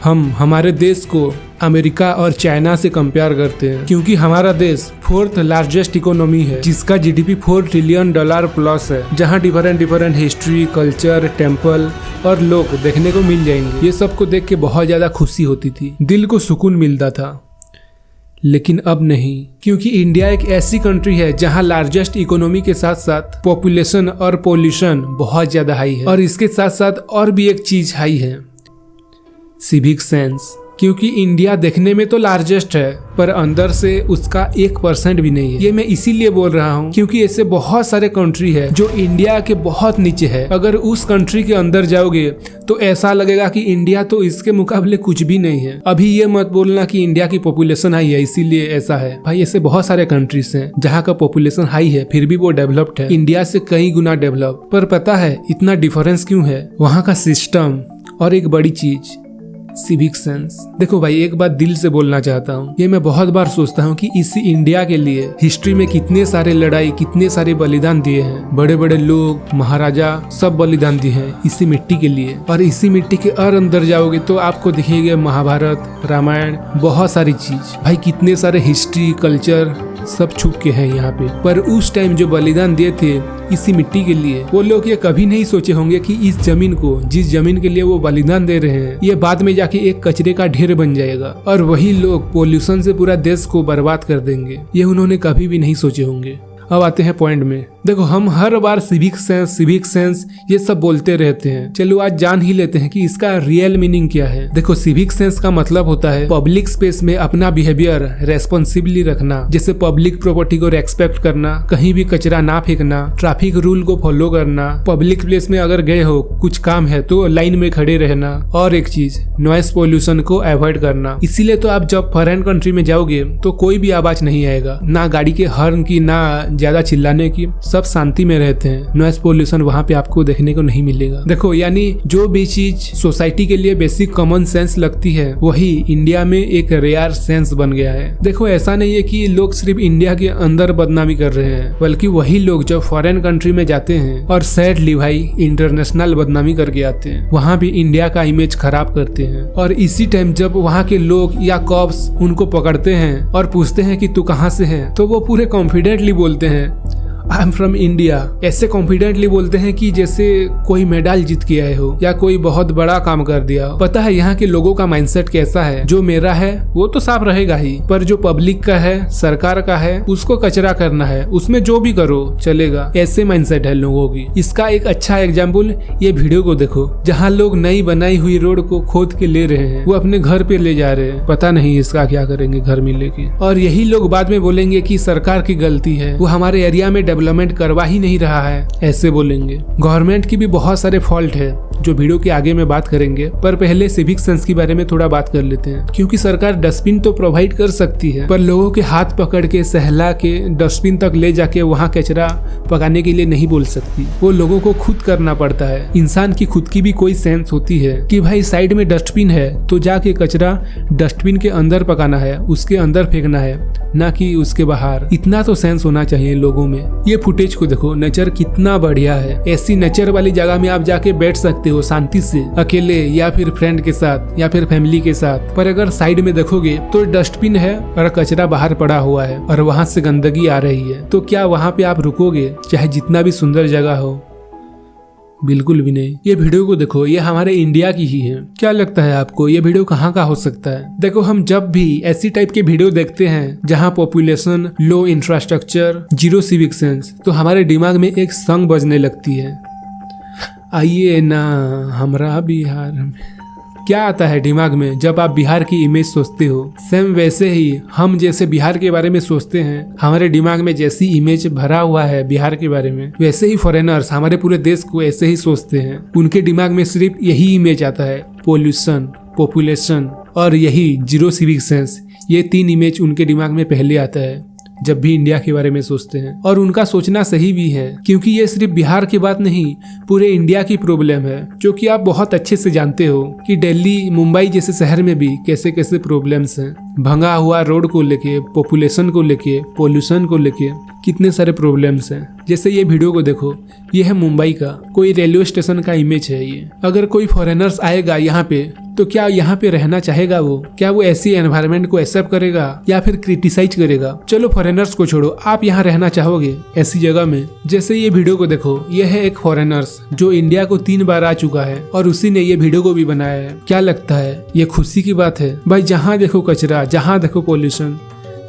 हम हमारे देश को अमेरिका और चाइना से कंपेयर करते हैं, क्योंकि हमारा देश 4th लार्जेस्ट इकोनॉमी है जिसका जीडीपी $4 ट्रिलियन प्लस है, जहां डिफरेंट हिस्ट्री, कल्चर, टेम्पल और लोग देखने को मिल जाएंगे। ये सब को देख के बहुत ज्यादा खुशी होती थी, दिल को सुकून मिलता था। लेकिन अब नहीं, क्योंकि इंडिया एक ऐसी कंट्री है जहां लार्जेस्ट इकोनॉमी के साथ साथ पॉपुलेशन और पोल्यूशन बहुत ज्यादा हाई है, और इसके साथ साथ और भी एक चीज हाई है, सिविक सेंस। क्योंकि इंडिया देखने में तो लार्जेस्ट है पर अंदर से उसका 1% भी नहीं है। ये मैं इसीलिए बोल रहा हूँ क्योंकि ऐसे बहुत सारे कंट्री है जो इंडिया के बहुत नीचे है। अगर उस कंट्री के अंदर जाओगे तो ऐसा लगेगा कि इंडिया तो इसके मुकाबले कुछ भी नहीं है। अभी ये मत बोलना कि इंडिया की पॉपुलेशन हाई है इसीलिए ऐसा है। भाई ऐसे बहुत सारे कंट्रीज हैं जहाँ का पॉपुलेशन हाई है फिर भी वो डेवलप्ड है, इंडिया से कई गुना डेवलप। पर पता है इतना डिफरेंस क्यों है? वहाँ का सिस्टम और एक बड़ी चीज, सिविक सेंस। देखो भाई एक बात दिल से बोलना चाहता हूँ, ये मैं बहुत बार सोचता हूँ कि इसी इंडिया के लिए हिस्ट्री में कितने सारे लड़ाई, कितने सारे बलिदान दिए हैं। बड़े बड़े लोग, महाराजा सब बलिदान दिए हैं इसी मिट्टी के लिए। और इसी मिट्टी के और अंदर जाओगे तो आपको दिखेगा महाभारत, रामायण, बहुत सारी चीज। भाई कितने सारे हिस्ट्री, कल्चर सब छुप के हैं यहाँ पे। पर उस टाइम जो बलिदान दिए थे इसी मिट्टी के लिए, वो लोग ये कभी नहीं सोचे होंगे कि इस जमीन को, जिस जमीन के लिए वो बलिदान दे रहे हैं, ये बाद में जाके एक कचरे का ढेर बन जाएगा और वही लोग पोल्यूशन से पूरा देश को बर्बाद कर देंगे। ये उन्होंने कभी भी नहीं सोचे होंगे। अब आते हैं पॉइंट में। देखो हम हर बार सिविक सेंस ये सब बोलते रहते हैं। चलो आज जान ही लेते हैं कि इसका रियल मीनिंग क्या है। देखो सिविक सेंस का मतलब होता है पब्लिक स्पेस में अपना बिहेवियर रेस्पॉन्सिबली रखना, जैसे पब्लिक प्रॉपर्टी को रेस्पेक्ट करना, कहीं भी कचरा ना फेंकना, ट्रैफिक रूल को फॉलो करना, पब्लिक प्लेस में अगर गए हो कुछ काम है तो लाइन में खड़े रहना, और एक चीज नॉइस पोल्यूशन को अवॉइड करना। इसीलिए तो आप जब फॉरेन कंट्री में जाओगे तो कोई भी आवाज नहीं आएगा, ना गाड़ी के हॉर्न की, ना ज्यादा चिल्लाने की, सब शांति में रहते हैं। नॉइस पोल्यूशन वहाँ पे आपको देखने को नहीं मिलेगा। देखो यानी जो भी चीज सोसाइटी के लिए बेसिक कॉमन सेंस लगती है वही इंडिया में एक रेयर सेंस बन गया है। देखो ऐसा नहीं है कि लोग सिर्फ इंडिया के अंदर बदनामी कर रहे हैं, बल्कि वही लोग जब फॉरेन कंट्री में जाते हैं और सैडली भाई इंटरनेशनल बदनामी करके आते हैं, वहाँ भी इंडिया का इमेज खराब करते हैं। और इसी टाइम जब वहाँ के लोग या कॉप्स उनको पकड़ते हैं और पूछते हैं कि तू कहाँ से है, तो वो पूरे कॉन्फिडेंटली बोलते हैं आई एम फ्रॉम इंडिया। ऐसे कॉन्फिडेंटली बोलते हैं कि जैसे कोई मेडल जीत के आए हो या कोई बहुत बड़ा काम कर दिया हो। पता है यहाँ के लोगों का माइंडसेट कैसा है, जो मेरा है वो तो साफ रहेगा ही, पर जो पब्लिक का है, सरकार का है, उसको कचरा करना है, उसमें जो भी करो चलेगा। ऐसे माइंडसेट है लोगों की। इसका एक अच्छा एग्जाम्पल ये वीडियो को देखो, जहाँ लोग नई बनाई हुई रोड को खोद के ले रहे हैं, वो अपने घर पे ले जा रहे हैं। पता नहीं इसका क्या करेंगे घर में लेके। और यही लोग बाद में बोलेंगे कि सरकार की गलती है, वो हमारे एरिया में डेवलपमेंट करवा ही नहीं रहा है, ऐसे बोलेंगे। गवर्नमेंट की भी बहुत सारे फॉल्ट है जो वीडियो के आगे में बात करेंगे, पर पहले सिविक सेंस के बारे में थोड़ा बात कर लेते हैं। क्योंकि सरकार डस्टबिन तो प्रोवाइड कर सकती है, पर लोगों के हाथ पकड़ के सहला के डस्टबिन तक ले जाके वहाँ कचरा पकाने के लिए नहीं बोल सकती, वो लोगों को खुद करना पड़ता है। इंसान की खुद की भी कोई सेंस होती है कि भाई साइड में डस्टबिन है तो जाके कचरा डस्टबिन के अंदर पकाना है, उसके अंदर फेंकना है, ना कि उसके बाहर। इतना तो सेंस होना चाहिए लोगों में। ये फुटेज को देखो, नेचर कितना बढ़िया है। ऐसी नेचर वाली जगह में आप जाके बैठ सकते हो शांति से, अकेले या फिर फ्रेंड के साथ या फिर फैमिली के साथ। पर अगर साइड में देखोगे तो डस्टबिन है और कचरा बाहर पड़ा हुआ है और वहाँ से गंदगी आ रही है, तो क्या वहाँ पे आप रुकोगे चाहे जितना भी सुंदर जगह हो? बिल्कुल भी नहीं। ये वीडियो को देखो, ये हमारे इंडिया की ही है। क्या लगता है आपको ये वीडियो कहाँ का हो सकता है? देखो हम जब भी ऐसी टाइप के वीडियो देखते हैं जहाँ पॉपुलेशन, लो इंफ्रास्ट्रक्चर, जीरो सिविक सेंस, तो हमारे दिमाग में एक सॉन्ग बजने लगती है, आइए ना हमरा बिहार में। क्या आता है दिमाग में जब आप बिहार की इमेज सोचते हो? सेम वैसे ही हम जैसे बिहार के बारे में सोचते हैं, हमारे दिमाग में जैसी इमेज भरा हुआ है बिहार के बारे में, वैसे ही फॉरेनर्स हमारे पूरे देश को ऐसे ही सोचते हैं। उनके दिमाग में सिर्फ यही इमेज आता है, पोल्यूशन, पॉपुलेशन और यही जीरो सिविक सेंस। ये 3 इमेज उनके दिमाग में पहले आता है जब भी इंडिया के बारे में सोचते हैं। और उनका सोचना सही भी है, क्योंकि ये सिर्फ बिहार की बात नहीं, पूरे इंडिया की प्रॉब्लम है, जो कि आप बहुत अच्छे से जानते हो कि दिल्ली, मुंबई जैसे शहर में भी कैसे कैसे प्रॉब्लम्स हैं। भंगा हुआ रोड को लेके, पॉपुलेशन को लेके, पोल्यूशन को लेके कितने सारे प्रॉब्लम्स हैं। जैसे ये वीडियो को देखो, ये है मुंबई का कोई रेलवे स्टेशन का इमेज है ये। अगर कोई फॉरेनर्स आएगा यहाँ पे तो क्या यहाँ पे रहना चाहेगा वो? क्या वो ऐसी एनवायरनमेंट को एक्सेप्ट करेगा या फिर क्रिटिसाइज करेगा? चलो फॉरेनर्स को छोड़ो, आप यहाँ रहना चाहोगे ऐसी जगह में? जैसे ये वीडियो को देखो, ये है एक फॉरेनर्स जो इंडिया को 3 बार आ चुका है और उसी ने ये वीडियो को भी बनाया है। क्या लगता है ये खुशी की बात है? भाई जहाँ देखो कचरा, जहाँ देखो पोल्यूशन,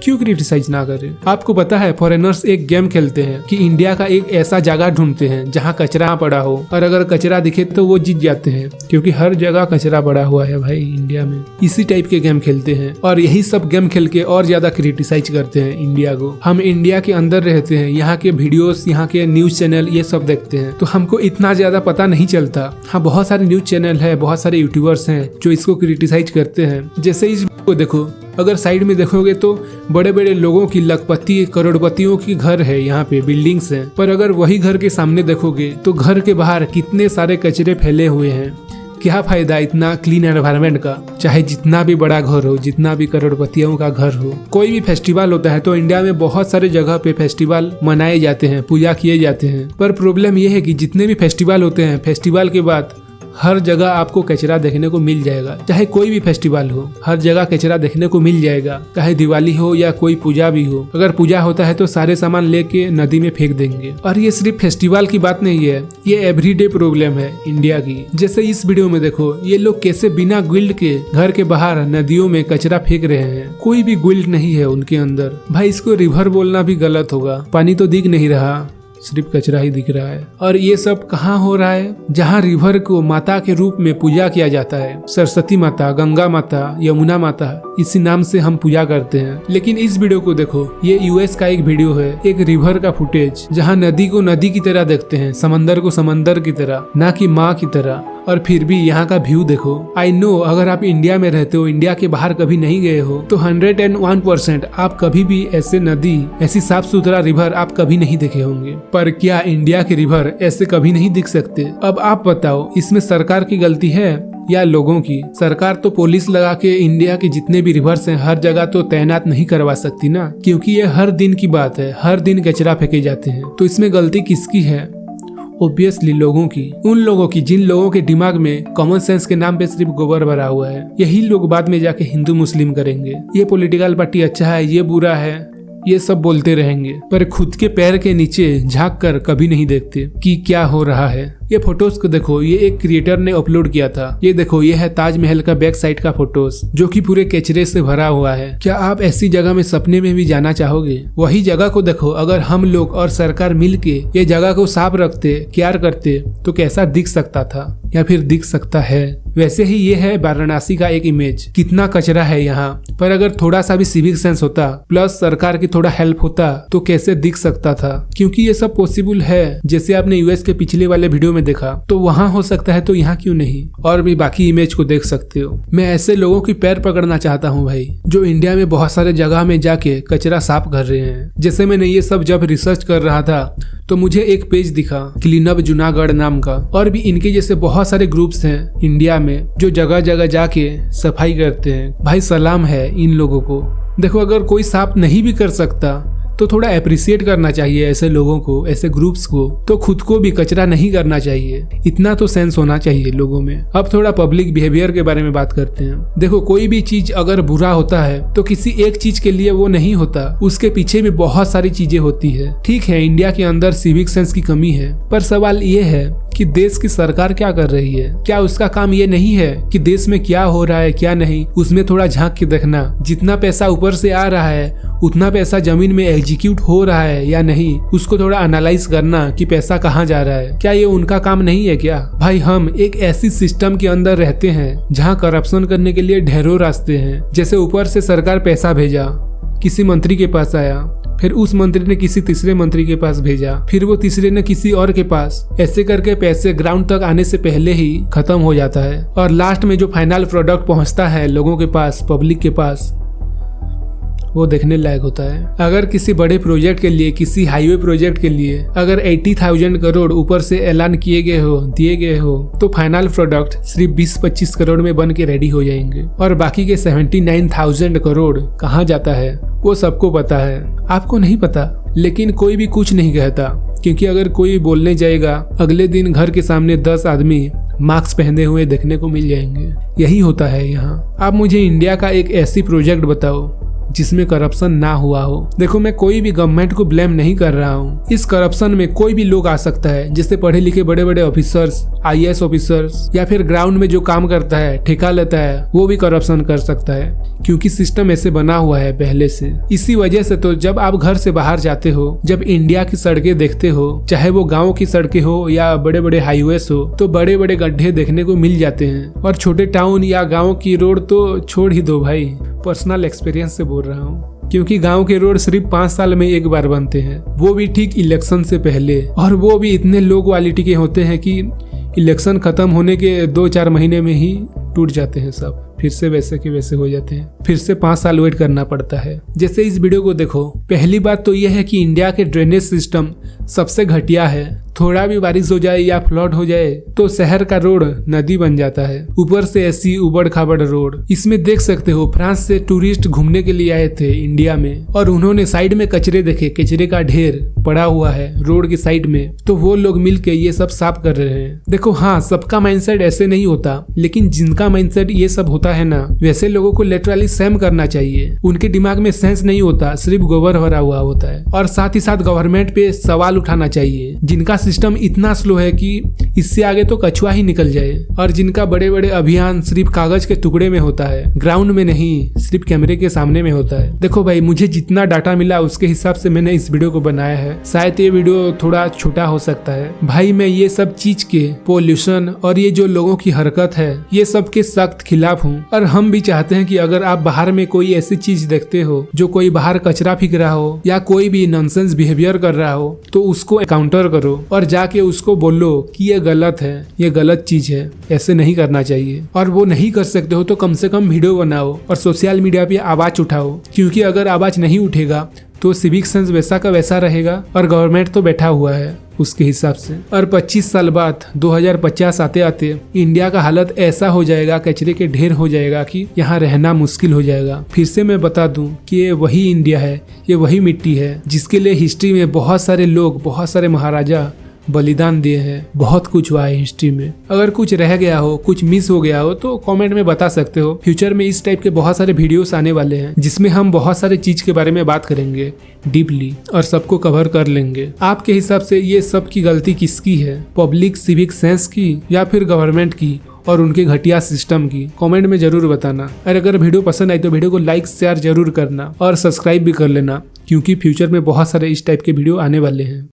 क्यों क्रिटिसाइज ना करें? आपको पता है फॉरेनर्स एक गेम खेलते हैं कि इंडिया का एक ऐसा जगह ढूंढते हैं जहाँ कचरा पड़ा हो, और अगर कचरा दिखे तो वो जीत जाते हैं, क्योंकि हर जगह कचरा पड़ा हुआ है भाई इंडिया में। इसी टाइप के गेम खेलते हैं और यही सब गेम खेल के और ज्यादा क्रिटिसाइज करते हैं इंडिया को। हम इंडिया के अंदर रहते हैं, यहाँ के वीडियोस, यहाँ के न्यूज चैनल ये सब देखते हैं, तो हमको इतना ज्यादा पता नहीं चलता। हाँ, बहुत सारे न्यूज चैनल है, बहुत सारे यूट्यूबर्स हैं जो इसको क्रिटिसाइज करते हैं। जैसे इस को देखो, अगर साइड में देखोगे तो बड़े बड़े लोगों की, लखपति करोड़पतियों की घर है, यहाँ पे बिल्डिंग्स हैं, पर अगर वही घर के सामने देखोगे तो घर के बाहर कितने सारे कचरे फैले हुए हैं। क्या फायदा इतना क्लीन एनवायरनमेंट का? चाहे जितना भी बड़ा घर हो, जितना भी करोड़पतियों का घर हो, कोई भी फेस्टिवल होता है तो इंडिया में बहुत सारे जगह पे फेस्टिवल मनाए जाते हैं, पूजा किए जाते हैं, पर प्रॉब्लम यह है कि जितने भी फेस्टिवल होते हैं, फेस्टिवल के बाद हर जगह आपको कचरा देखने को मिल जाएगा। चाहे कोई भी फेस्टिवल हो, हर जगह कचरा देखने को मिल जाएगा। चाहे दिवाली हो या कोई पूजा भी हो, अगर पूजा होता है तो सारे सामान लेके नदी में फेंक देंगे। और ये सिर्फ फेस्टिवल की बात नहीं है, ये एवरीडे प्रॉब्लम है इंडिया की। जैसे इस वीडियो में देखो, ये लोग कैसे बिना गिल्ड के घर के बाहर नदियों में कचरा फेंक रहे हैं। कोई भी गिल्ड नहीं है उनके अंदर। भाई इसको रिवर बोलना भी गलत होगा, पानी तो दिख नहीं रहा, सिर्फ कचरा ही दिख रहा है। और ये सब कहाँ हो रहा है? जहाँ रिवर को माता के रूप में पूजा किया जाता है, सरस्वती माता, गंगा माता, यमुना माता, इसी नाम से हम पूजा करते हैं। लेकिन इस वीडियो को देखो, ये यूएस का एक वीडियो है, एक रिवर का फुटेज, जहाँ नदी को नदी की तरह देखते हैं, समंदर को समंदर की तरह, ना कि माँ की तरह। और फिर भी यहाँ का व्यू देखो। आई नो अगर आप इंडिया में रहते हो, इंडिया के बाहर कभी नहीं गए हो, तो 101% आप कभी भी ऐसे नदी, ऐसी साफ सुथरा रिवर आप कभी नहीं देखे होंगे। पर क्या इंडिया के रिवर ऐसे कभी नहीं दिख सकते? अब आप बताओ, इसमें सरकार की गलती है या लोगों की? सरकार तो पुलिस लगा के इंडिया के जितने भी रिवर्स हैं हर जगह तो तैनात नहीं करवा सकती ना, क्योंकि ये हर दिन की बात है, हर दिन कचरा फेंके जाते हैं। तो इसमें गलती किसकी है? ऑब्वियसली लोगों की, उन लोगों की जिन लोगों के दिमाग में कॉमन सेंस के नाम पे सिर्फ गोबर भरा हुआ है। यही लोग बाद में जाके हिंदू मुस्लिम करेंगे, ये पॉलिटिकल पार्टी अच्छा है, ये बुरा है, ये सब बोलते रहेंगे, पर खुद के पैर के नीचे झांक कर कभी नहीं देखते कि क्या हो रहा है। ये फोटोज को देखो, ये एक क्रिएटर ने अपलोड किया था। ये देखो, ये है ताजमहल का बैक साइड का फोटोज, जो कि पूरे कचरे से भरा हुआ है। क्या आप ऐसी जगह में सपने में भी जाना चाहोगे? वही जगह को देखो, अगर हम लोग और सरकार मिलके ये जगह को साफ रखते, केयर करते, तो कैसा दिख सकता था या फिर दिख सकता है। वैसे ही ये है वाराणसी का एक इमेज, कितना कचरा है यहाँ, पर अगर थोड़ा सा भी सिविक सेंस होता, प्लस सरकार की थोड़ा हेल्प होता, तो कैसे दिख सकता था। क्योंकि ये सब पॉसिबल है। जैसे आपने यूएस के पिछले वाले वीडियो में देखा, तो वहाँ हो सकता है, तो यहाँ क्यों नहीं? और भी बाकी इमेज को देख सकते हो। मैं ऐसे लोगों की पैर पकड़ना चाहता हूँ भाई, जो इंडिया में बहुत सारे जगह में जाके कचरा साफ कर रहे हैं। जैसे मैंने ये सब जब रिसर्च कर रहा था, तो मुझे एक पेज दिखा, क्लीन अप जूनागढ़ नाम का, और भी इनके जैसे बहुत सारे ग्रुप्स हैं इंडिया में जो जगह जगह जाके सफाई करते हैं। भाई सलाम है इन लोगों को। देखो, अगर कोई साफ नहीं भी कर सकता तो थोड़ा अप्रिशिएट करना चाहिए ऐसे लोगों को, ऐसे ग्रुप्स को। तो खुद को भी कचरा नहीं करना चाहिए, इतना तो सेंस होना चाहिए लोगों में। अब थोड़ा पब्लिक बिहेवियर के बारे में बात करते हैं। देखो, कोई भी चीज अगर बुरा होता है तो किसी एक चीज के लिए वो नहीं होता, उसके पीछे भी बहुत सारी चीजें होती है। ठीक है, इंडिया के अंदर सिविक सेंस की कमी है, पर सवाल ये है कि देश की सरकार क्या कर रही है? क्या उसका काम ये नहीं है कि देश में क्या हो रहा है क्या नहीं, उसमें थोड़ा झांक के देखना? जितना पैसा ऊपर से आ रहा है उतना पैसा जमीन में एग्जीक्यूट हो रहा है या नहीं, उसको थोड़ा एनालाइज करना कि पैसा कहाँ जा रहा है। क्या ये उनका काम नहीं है क्या? भाई हम एक ऐसी सिस्टम के अंदर रहते हैं जहाँ करप्शन करने के लिए ढेरों रास्ते हैं। जैसे ऊपर से सरकार पैसा भेजा, किसी मंत्री के पास आया, फिर उस मंत्री ने किसी तीसरे मंत्री के पास भेजा, फिर वो तीसरे ने किसी और के पास, ऐसे करके पैसे ग्राउंड तक आने से पहले ही खत्म हो जाता है। और लास्ट में जो फाइनल प्रोडक्ट पहुंचता है लोगों के पास, पब्लिक के पास, वो देखने लायक होता है। अगर किसी बड़े प्रोजेक्ट के लिए, किसी हाईवे प्रोजेक्ट के लिए अगर 80,000 करोड़ ऊपर से ऐलान दिए गए हो तो फाइनल प्रोडक्ट सिर्फ 20-25 करोड़ में बन के रेडी हो जाएंगे। और बाकी के 79,000 करोड़ कहाँ जाता है वो सबको पता है। आपको नहीं पता, लेकिन कोई भी कुछ नहीं कहता, क्योंकि अगर कोई बोलने जाएगा अगले दिन घर के सामने 10 आदमी मास्क पहने हुए देखने को मिल जाएंगे। यही होता है यहाँ। आप मुझे इंडिया का एक ऐसी प्रोजेक्ट बताओ जिसमें करप्शन ना हुआ हो। देखो, मैं कोई भी गवर्नमेंट को ब्लेम नहीं कर रहा हूँ। इस करप्शन में कोई भी लोग आ सकता है, जैसे पढ़े लिखे बड़े बड़े ऑफिसर्स, IAS ऑफिसर्स, या फिर ग्राउंड में जो काम करता है, ठेका लेता है, वो भी करप्शन कर सकता है, क्योंकि सिस्टम ऐसे बना हुआ है पहले से। इसी वजह से तो जब आप घर से बाहर जाते हो, जब इंडिया की सड़कें देखते हो, चाहे वो गाँव की सड़कें हो या बड़े बड़े हाईवेज हो, तो बड़े बड़े गड्ढे देखने को मिल जाते हैं। और छोटे टाउन या गाँव की रोड तो छोड़ ही दो भाई, पर्सनल एक्सपीरियंस से बोल रहा हूँ, क्योंकि गांव के रोड सिर्फ 5 साल में एक बार बनते हैं, वो भी ठीक इलेक्शन से पहले। और वो भी इतने लो क्वालिटी के होते हैं कि इलेक्शन खत्म होने के 2-4 महीने में ही टूट जाते हैं सब, फिर से वैसे के वैसे हो जाते हैं, फिर से 5 साल वेट करना पड़ता है। जैसे इस वीडियो को देखो, पहली बात तो यह है कि इंडिया के ड्रेनेज सिस्टम सबसे घटिया है। थोड़ा भी बारिश हो जाए या फ्लड हो जाए तो शहर का रोड नदी बन जाता है, ऊपर से ऐसी उबड़ खाबड़ रोड। इसमें देख सकते हो, फ्रांस से टूरिस्ट घूमने के लिए आए थे इंडिया में, और उन्होंने साइड में कचरे देखे, कचरे का ढेर पड़ा हुआ है रोड के साइड में, तो वो लोग मिलके ये सब साफ कर रहे हैं। देखो हाँ, सबका माइंडसेट ऐसे नहीं होता, लेकिन जिनका माइंडसेट ये सब होता है ना, वैसे लोगों को लिटरली सेम करना चाहिए। उनके दिमाग में सेंस नहीं होता, सिर्फ गोबर भरा हुआ होता है। और साथ ही साथ गवर्नमेंट पे सवाल उठाना चाहिए, जिनका सिस्टम इतना स्लो है कि इससे आगे तो कछुआ ही निकल जाए, और जिनका बड़े बड़े अभियान सिर्फ कागज के टुकड़े में होता है, ग्राउंड में नहीं, सिर्फ कैमरे के सामने में होता है। देखो भाई, मुझे जितना डाटा मिला उसके हिसाब से मैंने इस वीडियो को बनाया है। शायद ये वीडियो थोड़ा छोटा हो सकता है भाई। मैं ये सब चीज के, पोल्यूशन और ये जो लोगों की हरकत है, ये सब के सख्त खिलाफ हूँ। और हम भी चाहते हैं कि अगर आप बाहर में कोई ऐसी चीज देखते हो, जो कोई बाहर कचरा फेंक रहा हो या कोई भी नॉनसेंस बिहेवियर कर रहा हो, तो उसको काउंटर करो और जाके उसको बोलो कि ये गलत है, ये गलत चीज है, ऐसे नहीं करना चाहिए। और वो नहीं कर सकते हो तो कम से कम वीडियो बनाओ और सोशल मीडिया पे आवाज उठाओ, क्योंकि अगर आवाज नहीं उठेगा तो सिविक सेंस वैसा का वैसा रहेगा, और गवर्नमेंट तो बैठा हुआ है उसके हिसाब से। और 25 साल बाद 2050 आते आते इंडिया का हालत ऐसा हो जाएगा, कचरे के ढेर हो जाएगा कि यहाँ रहना मुश्किल हो जाएगा। फिर से मैं बता दूं कि ये वही इंडिया है, ये वही मिट्टी है जिसके लिए हिस्ट्री में बहुत सारे लोग, बहुत सारे महाराजा बलिदान दिए हैं। बहुत कुछ हुआ है हिस्ट्री में। अगर कुछ रह गया हो, कुछ मिस हो गया हो तो कमेंट में बता सकते हो। फ्यूचर में इस टाइप के बहुत सारे वीडियोस आने वाले हैं, जिसमें हम बहुत सारे चीज के बारे में बात करेंगे डीपली और सबको कवर कर लेंगे। आपके हिसाब से ये सब की गलती किसकी है, पब्लिक सिविक सेंस की या फिर गवर्नमेंट की और उनके घटिया सिस्टम की? कमेंट में जरूर बताना। और अगर वीडियो पसंद आई तो वीडियो को लाइक शेयर जरूर करना और सब्सक्राइब भी कर लेना, क्योंकि फ्यूचर में बहुत सारे इस टाइप के वीडियो आने वाले हैं।